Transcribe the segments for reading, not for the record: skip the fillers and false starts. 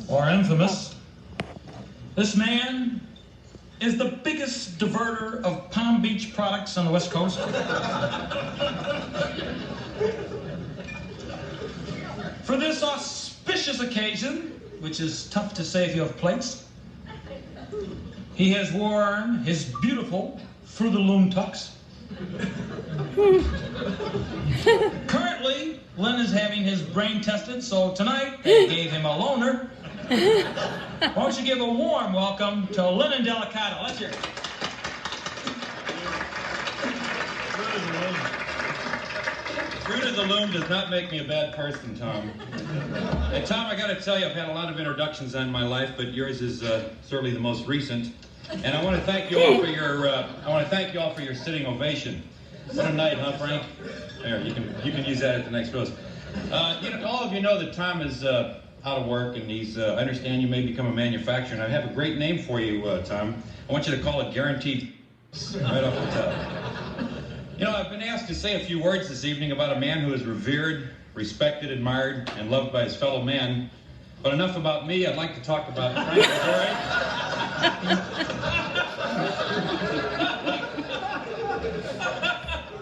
Or infamous. This man is the biggest diverter of Palm Beach products on the West Coast. For this auspicious occasion, which is tough to say if you have plates, he has worn his beautiful Fruit of the Loom tux. Currently, Lynn is having his brain tested, so tonight they gave him a loaner. Why don't you give a warm welcome to Lynn and Delicato? Let's hear it. Fruit of the Loom does not make me a bad person, Tom. And Tom, I got to tell you, I've had a lot of introductions in my life, but yours is certainly the most recent. And I want to thank you all for your sitting ovation. What a night, huh, Frank? There, you can use that at the next roast. All of you know that Tom is out of work, and he's. I understand you may become a manufacturer, and I have a great name for you, Tom. I want you to call it Guaranteed. Right off the top. You know, I've been asked to say a few words this evening about a man who is revered, respected, admired, and loved by his fellow man. But enough about me. I'd like to talk about Frank Liguri.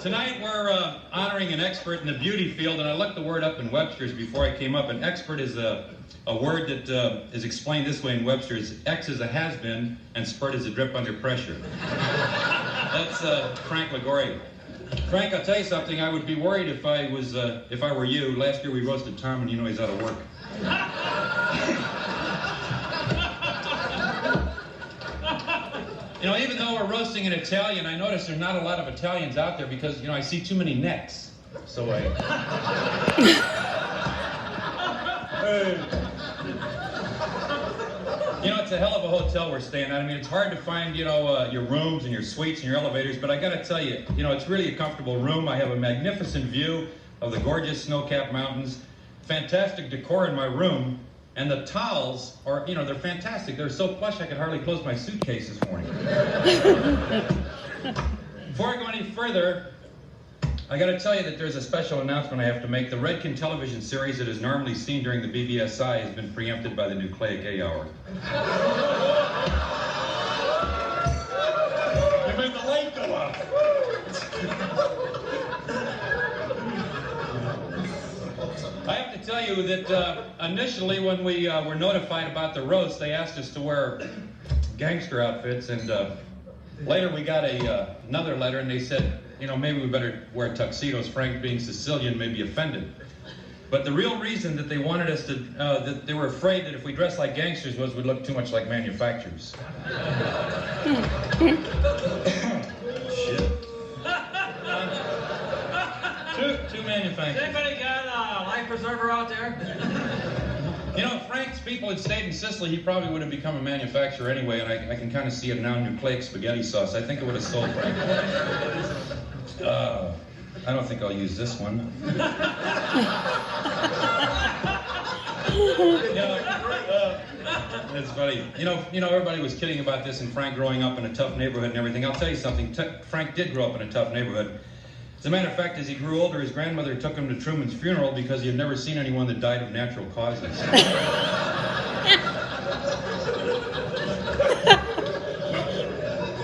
Tonight we're honoring an expert in the beauty field, and I looked the word up in Webster's before I came up. An expert is a word that is explained this way in Webster's. X is a has-been, and spurt is a drip under pressure. That's Frank Liguri. Frank, I'll tell you something. I would be worried if I were you. Last year we roasted Tom, and you know he's out of work. You know, even though we're roasting an Italian, I notice there's not a lot of Italians out there because, you know, I see too many necks. So Hey. You know, it's a hell of a hotel we're staying at. I mean, it's hard to find, you know, your rooms and your suites and your elevators, but I got to tell you, you know, it's really a comfortable room. I have a magnificent view of the gorgeous snow-capped mountains, fantastic decor in my room, and the towels are, you know, they're fantastic. They're so plush I could hardly close my suitcase this morning. Before I go any further, I got to tell you that there's a special announcement I have to make. The Redkin television series that is normally seen during the BBSI has been preempted by the Nucleic A Hour. You made the light go up. I have to tell you that initially when we were notified about the roast, they asked us to wear gangster outfits, and later we got another letter, and they said, you know, maybe we better wear tuxedos. Frank, being Sicilian, may be offended. But the real reason that they wanted us to, that they were afraid that if we dressed like gangsters was we'd look too much like manufacturers. Shit. Two manufacturers. Has anybody got a life preserver out there? You know, if Frank's people had stayed in Sicily, he probably would have become a manufacturer anyway, and I can kind of see it now, nucleic spaghetti sauce. I think it would have sold Frank. I don't think I'll use this one. It's funny. You know, everybody was kidding about this and Frank growing up in a tough neighborhood and everything. I'll tell you something. Frank did grow up in a tough neighborhood. As a matter of fact, as he grew older, his grandmother took him to Truman's funeral because he had never seen anyone that died of natural causes.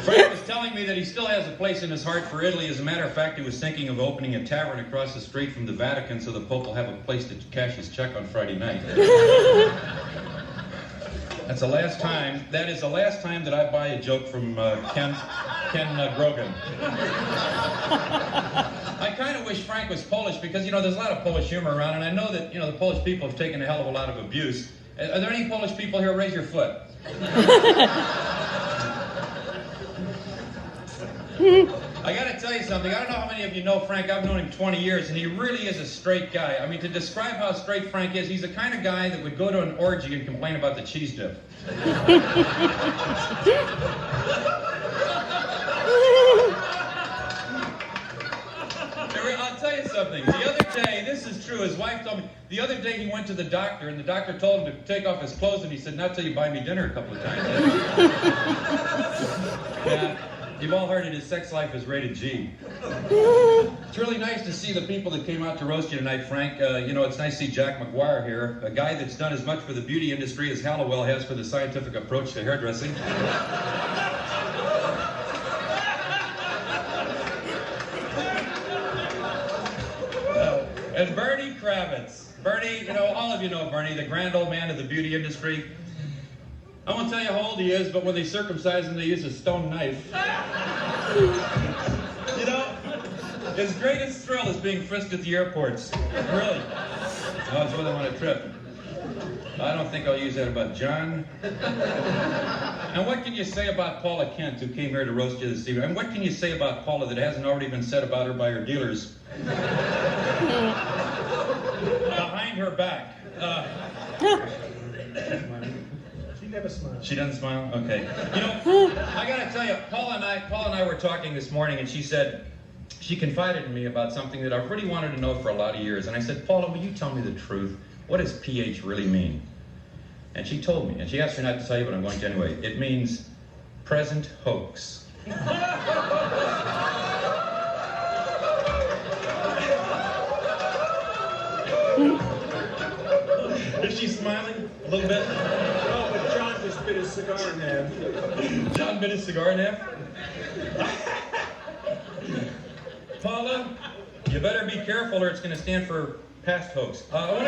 Frank was telling me that he still has a place in his heart for Italy. As a matter of fact, he was thinking of opening a tavern across the street from the Vatican so the Pope will have a place to cash his check on Friday night. That is the last time that I buy a joke from Ken Grogan. I kind of wish Frank was Polish because, you know, there's a lot of Polish humor around, and I know that, you know, the Polish people have taken a hell of a lot of abuse. Are there any Polish people here? Raise your foot. I got to tell you something. I don't know how many of you know Frank. I've known him 20 years, and he really is a straight guy. I mean, to describe how straight Frank is, he's the kind of guy that would go to an orgy and complain about the cheese dip. I'll tell you something. The other day, this is true, his wife told me, the other day he went to the doctor, and the doctor told him to take off his clothes, and he said, not till you buy me dinner a couple of times. Yeah. You've all heard it, his sex life is rated G. It's really nice to see the people that came out to roast you tonight, Frank. You know, it's nice to see Jack McGuire here, a guy that's done as much for the beauty industry as Hallowell has for the scientific approach to hairdressing. And Bernie Kravitz. Bernie, you know, all of you know Bernie, the grand old man of the beauty industry. I won't tell you how old he is, but when they circumcise him, they use a stone knife. You know, his greatest thrill is being frisked at the airports. Really. Oh, it's really on a trip. I don't think I'll use that about John. And what can you say about Paula Kent, who came here to roast you this evening? And what can you say about Paula that hasn't already been said about her by her dealers? Behind her back. She never smiles. She doesn't smile? Okay. You know, I gotta tell you, Paula and I were talking this morning, and she said, she confided in me about something that I've really wanted to know for a lot of years. And I said, Paula, will you tell me the truth? What does PH really mean? And she told me, and she asked me not to tell you, but I'm going to anyway. It means present hoax. Is she smiling a little bit? Oh, but John just bit his cigar in half. John bit his cigar in half? Paula, you better be careful or it's going to stand for past hoax. I want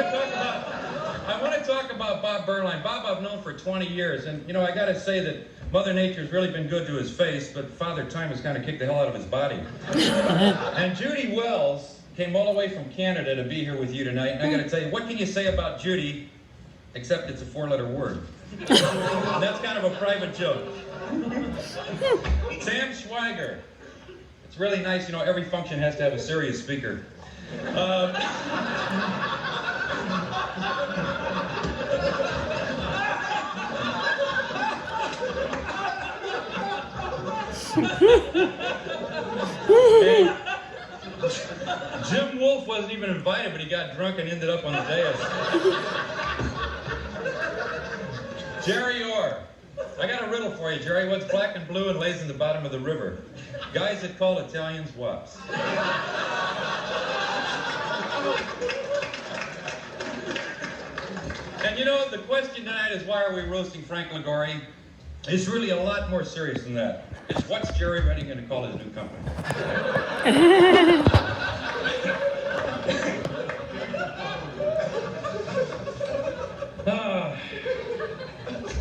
to talk about Bob Berline. Bob I've known for 20 years, and you know, I got to say that Mother Nature's really been good to his face, but Father Time has kind of kicked the hell out of his body. And Judy Wells came all the way from Canada to be here with you tonight, and I got to tell you, what can you say about Judy, except it's a 4-letter word? And that's kind of a private joke. Sam Schweiger. It's really nice, you know, every function has to have a serious speaker. Hey, Jim Wolfe wasn't even invited, but he got drunk and ended up on the dais. Jerry Orr. I got a riddle for you, Jerry. What's black and blue and lays in the bottom of the river? Guys that call Italians wops. And you know, the question tonight is, why are we roasting Frank Liguri? It's really a lot more serious than that. It's, what's Jerry Redding going to call his new company?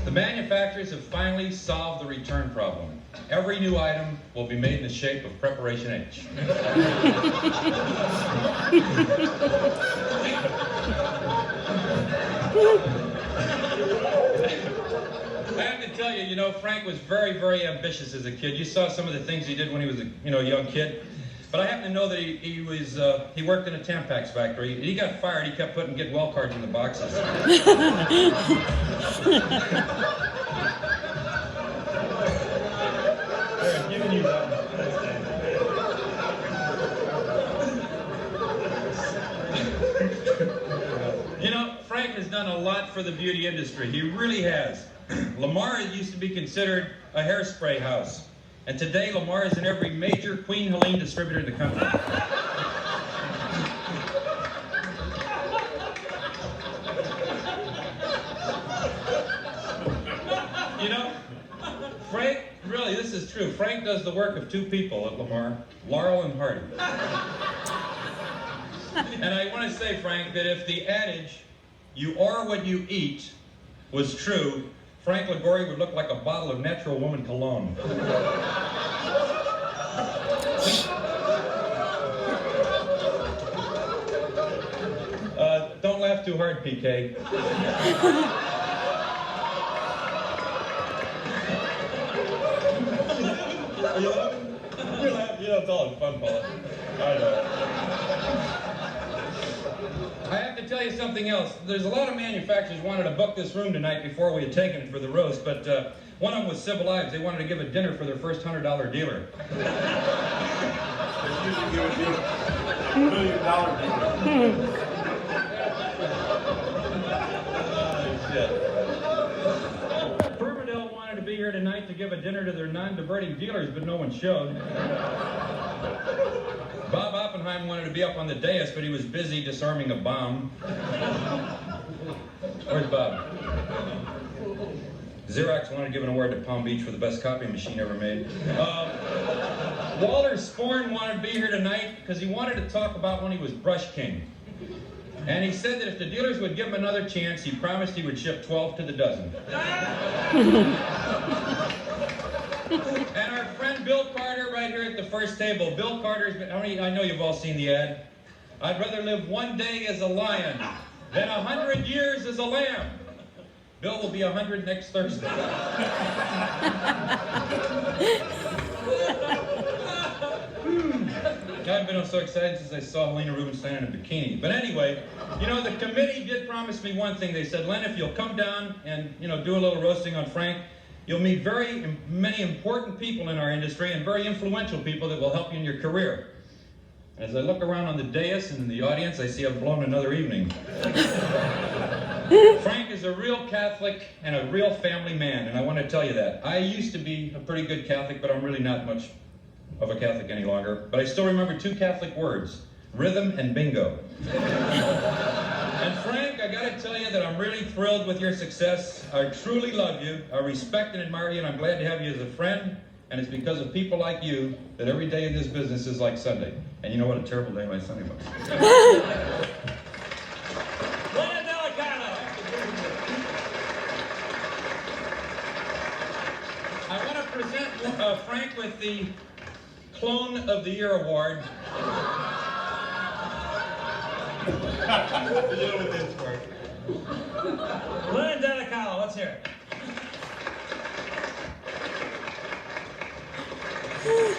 The manufacturers have finally solved the return problem. Every new item will be made in the shape of Preparation H. I have to tell you, you know, Frank was very, very ambitious as a kid. You saw some of the things he did when he was a young kid. But I happen to know that he worked in a Tampax factory. He got fired. He kept putting get well cards in the boxes. I'm giving you that. You know, Frank has done a lot for the beauty industry. He really has. Lamar used to be considered a hairspray house. And today, Lamar is in every major Queen Helene distributor in the country. You know, Frank, really, this is true. Frank does the work of two people at Lamar, Laurel and Hardy. And I want to say, Frank, that if the adage, you are what you eat, was true, Frank Liguri would look like a bottle of Natural Woman cologne. Don't laugh too hard, PK. You laugh, it's all in fun, Paula. I know. I have to tell you something else. There's a lot of manufacturers wanted to book this room tonight before we had taken it for the roast, but one of them was Civil Lives. They wanted to give a dinner for their first $100 dealer. They usually give a deal. $1 million deal. Permadell wanted to be here here tonight to give a dinner to their non-diverting dealers, but no one showed. Bob Oppenheim wanted to be up on the dais, but he was busy disarming a bomb. Where's Bob? Xerox wanted to give an award to Palm Beach for the best copy machine ever made. Walter Sporn wanted to be here tonight because he wanted to talk about when he was Brush King. And he said that if the dealers would give him another chance, he promised he would ship 12 to the dozen. And our friend Bill Carter right here at the first table. Bill Carter's been, I know you've all seen the ad. I'd rather live one day as a lion than 100 years as a lamb. Bill will be 100 next Thursday. I haven't been so excited since I saw Helena Rubinstein in a bikini. But anyway, you know, the committee did promise me one thing. They said, Len, if you'll come down and, you know, do a little roasting on Frank, you'll meet very many important people in our industry and very influential people that will help you in your career. As I look around on the dais and in the audience, I see I've blown another evening. Frank is a real Catholic and a real family man, and I want to tell you that. I used to be a pretty good Catholic, but I'm really not much of a Catholic any longer. But I still remember two Catholic words, rhythm and bingo. And Frank, I got to tell you that I'm really thrilled with your success. I truly love you. I respect and admire you, and I'm glad to have you as a friend. And it's because of people like you that every day in this business is like Sunday. And you know what a terrible day my Sunday was. I want to present Frank with the Clone of the Year Award. Lennon Delicalo, let's hear it.